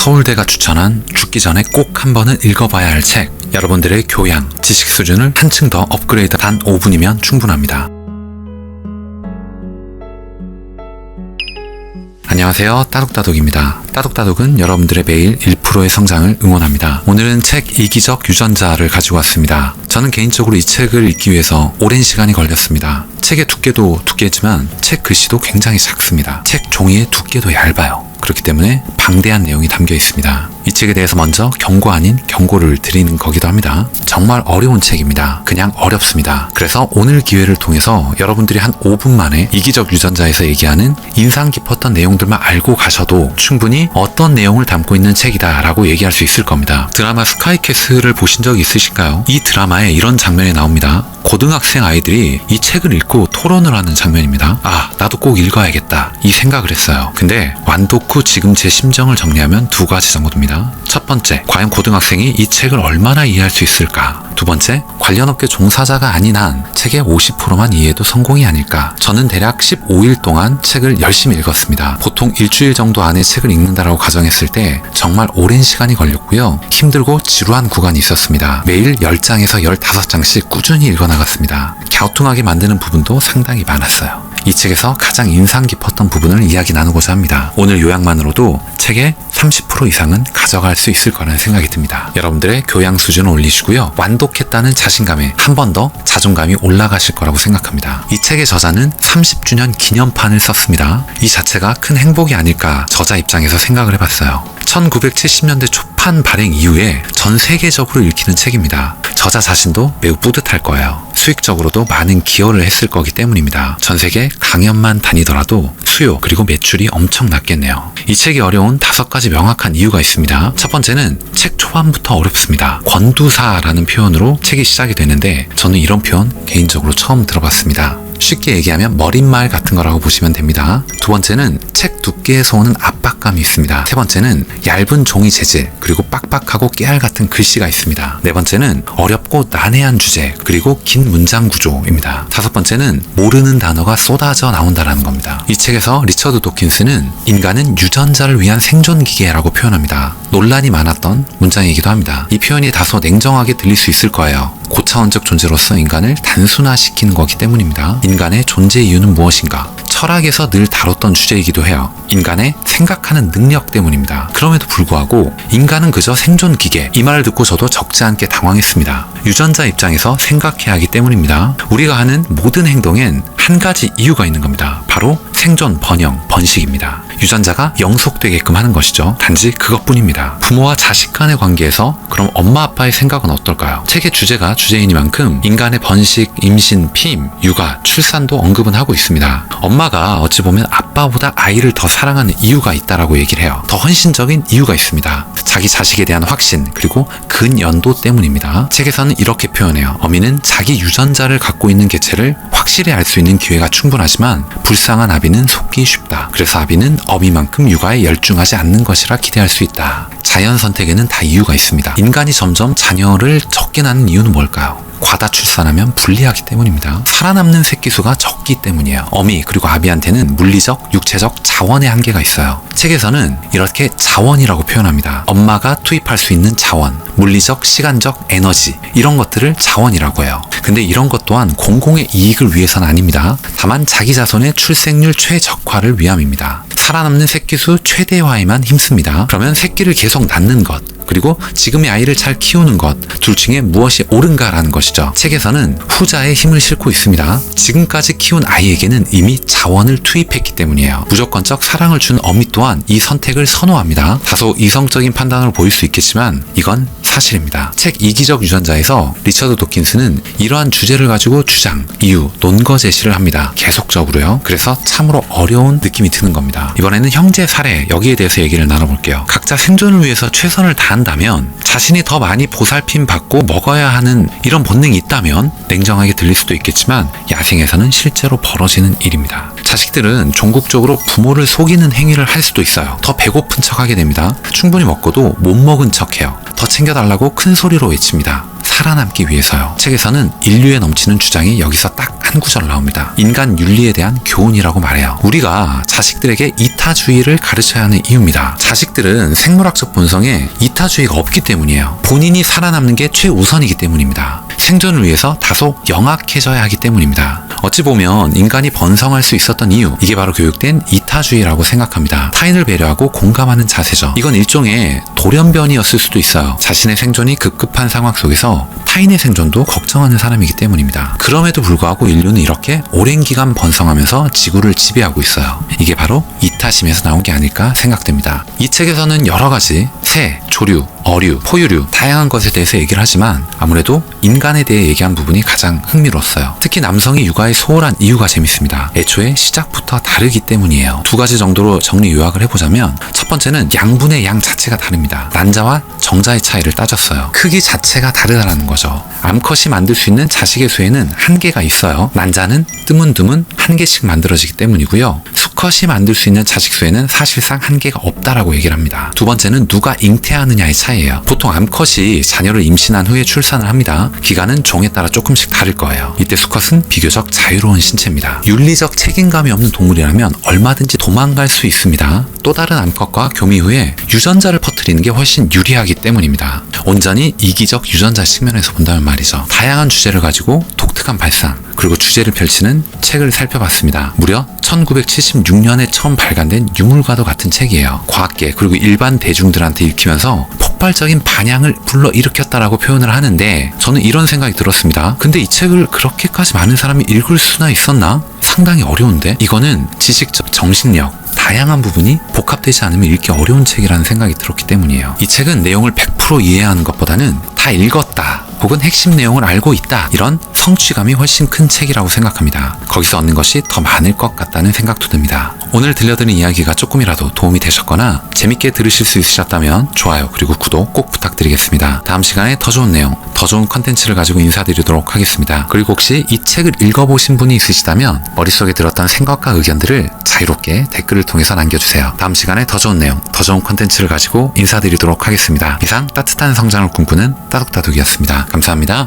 서울대가 추천한 죽기 전에 꼭 한 번은 읽어봐야 할 책. 여러분들의 교양, 지식 수준을 한층 더 업그레이드 단 5분이면 충분합니다. 안녕하세요. 따독따독입니다. 따독따독은 여러분들의 매일 1%의 성장을 응원합니다. 오늘은 책 이기적 유전자를 가지고 왔습니다. 저는 개인적으로 이 책을 읽기 위해서 오랜 시간이 걸렸습니다. 책의 두께도 두께지만 책 글씨도 굉장히 작습니다. 책 종이의 두께도 얇아요. 그렇기 때문에 방대한 내용이 담겨 있습니다. 이 책에 대해서 먼저 경고 아닌 경고를 드리는 거기도 합니다. 정말 어려운 책입니다. 그냥 어렵습니다. 그래서 오늘 기회를 통해서 여러분들이 한 5분 만에 이기적 유전자에서 얘기하는 인상 깊었던 내용들만 알고 가셔도 충분히 어떤 내용을 담고 있는 책이다 라고 얘기할 수 있을 겁니다. 드라마 스카이캐슬을 보신 적 있으실까요? 이 드라마에 이런 장면이 나옵니다. 고등학생 아이들이 이 책을 읽고 토론을 하는 장면입니다. 아, 나도 꼭 읽어야겠다 이 생각을 했어요. 근데 완독 후 지금 제 심정을 정리하면 두 가지 정도입니다. 첫 번째, 과연 고등학생이 이 책을 얼마나 이해할 수 있을까? 두 번째, 관련 업계 종사자가 아닌 한 책의 50%만 이해해도 성공이 아닐까? 저는 대략 15일 동안 책을 열심히 읽었습니다. 보통 일주일 정도 안에 책을 읽는다라고 가정했을 때 정말 오랜 시간이 걸렸고요. 힘들고 지루한 구간이 있었습니다. 매일 10장에서 15장씩 꾸준히 읽어나갔습니다. 갸우뚱하게 만드는 부분도 상당히 많았어요. 이 책에서 가장 인상 깊었던 부분을 이야기 나누고자 합니다. 오늘 요약만으로도 책의 30% 이상은 가져갈 수 있을 거라는 생각이 듭니다. 여러분들의 교양 수준을 올리시고요. 완독했다는 자신감에 한 번 더 자존감이 올라가실 거라고 생각합니다. 이 책의 저자는 30주년 기념판을 썼습니다. 이 자체가 큰 행복이 아닐까 저자 입장에서 생각을 해봤어요. 1970년대 초판 발행 이후에 전 세계적으로 읽히는 책입니다. 저자 자신도 매우 뿌듯할 거예요. 수익적으로도 많은 기여를 했을 거기 때문입니다. 전 세계 강연만 다니더라도 수요 그리고 매출이 엄청 났겠네요. 이 책이 어려운 5가지 명확한 이유가 있습니다. 첫 번째는 책 초반부터 어렵습니다. 권두사라는 표현으로 책이 시작이 되는데 저는 이런 표현 개인적으로 처음 들어봤습니다. 쉽게 얘기하면 머릿말 같은 거라고 보시면 됩니다. 두 번째는 책 두께에서 오는 압박감이 있습니다. 세 번째는 얇은 종이 재질 그리고 빡빡하고 깨알 같은 글씨가 있습니다. 네 번째는 어렵고 난해한 주제 그리고 긴 문장 구조입니다. 다섯 번째는 모르는 단어가 쏟아져 나온다는 겁니다. 이 책에서 리처드 도킨스는 인간은 유전자를 위한 생존기계라고 표현합니다. 논란이 많았던 문장이기도 합니다. 이 표현이 다소 냉정하게 들릴 수 있을 거예요. 고차원적 존재로서 인간을 단순화시키는 거기 때문입니다. 인간의 존재 이유는 무엇인가? 철학에서 늘 다뤘던 주제이기도 해요. 인간의 생각하는 능력 때문입니다. 그럼에도 불구하고 인간은 그저 생존기계. 이 말을 듣고 저도 적지 않게 당황했습니다. 유전자 입장에서 생각해야 하기 때문입니다. 우리가 하는 모든 행동엔 한 가지 이유가 있는 겁니다. 바로 생존, 번영, 번식입니다. 유전자가 영속되게끔 하는 것이죠. 단지 그것뿐입니다. 부모와 자식 간의 관계에서 그럼 엄마 아빠의 생각은 어떨까요? 책의 주제가 주제이니만큼 인간의 번식, 임신, 피임, 육아, 출산도 언급은 하고 있습니다. 엄마가 어찌 보면 아빠보다 아이를 더 사랑하는 이유가 있다라고 얘기를 해요. 더 헌신적인 이유가 있습니다. 자기 자식에 대한 확신 그리고 근연도 때문입니다. 책에서는 이렇게 표현해요. 어미는 자기 유전자를 갖고 있는 개체를 확실히 알 수 있는 기회가 충분하지만 불쌍한 아비는 속기 쉽다. 그래서 아비는 어미만큼 육아에 열중하지 않는 것이라 기대할 수 있다. 자연 선택에는 다 이유가 있습니다. 인간이 점점 자녀를 적게 낳는 이유는 뭘까요? 과다 출산하면 불리하기 때문입니다. 살아남는 새끼 수가 적기 때문이에요. 어미 그리고 아비한테는 물리적, 육체적 자원의 한계가 있어요. 책에서는 이렇게 자원이라고 표현합니다. 엄마가 투입할 수 있는 자원, 물리적, 시간적, 에너지 이런 것들을 자원이라고 해요. 근데 이런 것 또한 공공의 이익을 위해서는 아닙니다. 다만 자기 자손의 출생률 최적화를 위함입니다. 살아남는 새끼 수 최대화에만 힘씁니다. 그러면 새끼를 계속 낳는 것 그리고 지금의 아이를 잘 키우는 것 둘 중에 무엇이 옳은가라는 것이죠. 책에서는 후자의 힘을 싣고 있습니다. 지금까지 키운 아이에게는 이미 자원을 투입했기 때문이에요. 무조건적 사랑을 준 어미 또한 이 선택을 선호합니다. 다소 이성적인 판단으로 보일 수 있겠지만 이건 사실입니다. 책 이기적 유전자에서 리처드 도킨스는 이러한 주제를 가지고 주장, 이유, 논거 제시를 합니다. 계속적으로요. 그래서 참으로 어려운 느낌이 드는 겁니다. 이번에는 형제 사례 여기에 대해서 얘기를 나눠볼게요. 각자 생존을 위해서 최선을 다한다면 자신이 더 많이 보살핌 받고 먹어야 하는 이런 본능이 있다면 냉정하게 들릴 수도 있겠지만 야생에서는 실제로 벌어지는 일입니다. 자식들은 종국적으로 부모를 속이는 행위를 할 수도 있어요. 더 배고픈 척하게 됩니다. 충분히 먹고도 못 먹은 척해요. 더 챙겨달라고 큰 소리로 외칩니다. 살아남기 위해서요. 책에서는 인류에 넘치는 주장이 여기서 딱 한 구절 나옵니다. 인간 윤리에 대한 교훈이라고 말해요. 우리가 자식들에게 이탈 이타주의를 가르쳐야 하는 이유입니다. 자식들은 생물학적 본성에 이타주의가 없기 때문이에요. 본인이 살아남는 게 최우선이기 때문입니다. 생존을 위해서 다소 영악해져야 하기 때문입니다. 어찌 보면 인간이 번성할 수 있었던 이유, 이게 바로 교육된 이타주의라고 생각합니다. 타인을 배려하고 공감하는 자세죠. 이건 일종의 돌연변이었을 수도 있어요. 자신의 생존이 급급한 상황 속에서 타인의 생존도 걱정하는 사람이기 때문입니다. 그럼에도 불구하고 인류는 이렇게 오랜 기간 번성하면서 지구를 지배하고 있어요. 이게 바로 이타심에서 나온 게 아닐까 생각됩니다. 이 책에서는 여러 가지 새, 조류, 어류, 포유류 다양한 것에 대해서 얘기를 하지만 아무래도 인간에 대해 얘기한 부분이 가장 흥미로웠어요. 특히 남성이 육아에 소홀한 이유가 재밌습니다. 애초에 시작부터 다르기 때문이에요. 두 가지 정도로 정리 요약을 해보자면 첫 번째는 양분의 양 자체가 다릅니다. 난자와 정자의 차이를 따졌어요. 크기 자체가 다르다는 거죠. 암컷이 만들 수 있는 자식의 수에는 한계가 있어요. 난자는 드문드문 한 개씩 만들어지기 때문이고요. 수컷이 만들 수 있는 자식 수에는 사실상 한계가 없다라고 얘기를 합니다. 두 번째는 누가 잉태하느냐의 차이예요. 보통 암컷이 자녀를 임신한 후에 출산을 합니다. 기간은 종에 따라 조금씩 다를 거예요. 이때 수컷은 비교적 자유로운 신체입니다. 윤리적 책임감이 없는 동물이라면 얼마든지 도망갈 수 있습니다. 또 다른 암컷과 교미 후에 유전자를 퍼뜨리는 게 훨씬 유리하기 때문입니다. 온전히 이기적 유전자 측면에서 본다면 말이죠. 다양한 주제를 가지고 독특한 발상, 그리고 주제를 펼치는 책을 살펴봤습니다. 무려 1976년에 처음 발간된 유물과도 같은 책이에요. 과학계 그리고 일반 대중들한테 읽히면서 폭발적인 반향을 불러일으켰다라고 표현을 하는데 저는 이런 생각이 들었습니다. 근데 이 책을 그렇게까지 많은 사람이 읽을 수나 있었나? 상당히 어려운데? 이거는 지식적 정신력, 다양한 부분이 복합되지 않으면 읽기 어려운 책이라는 생각이 들었기 때문이에요. 이 책은 내용을 100% 이해하는 것보다는 다 읽었다 혹은 핵심 내용을 알고 있다, 이런 성취감이 훨씬 큰 책이라고 생각합니다. 거기서 얻는 것이 더 많을 것 같다는 생각도 듭니다. 오늘 들려드린 이야기가 조금이라도 도움이 되셨거나 재밌게 들으실 수 있으셨다면 좋아요 그리고 구독 꼭 부탁드리겠습니다. 다음 시간에 더 좋은 내용, 더 좋은 컨텐츠를 가지고 인사드리도록 하겠습니다. 그리고 혹시 이 책을 읽어보신 분이 있으시다면 머릿속에 들었던 생각과 의견들을 자유롭게 댓글을 통해서 남겨주세요. 다음 시간에 더 좋은 내용, 더 좋은 컨텐츠를 가지고 인사드리도록 하겠습니다. 이상 따뜻한 성장을 꿈꾸는 따독따독이었습니다. 감사합니다.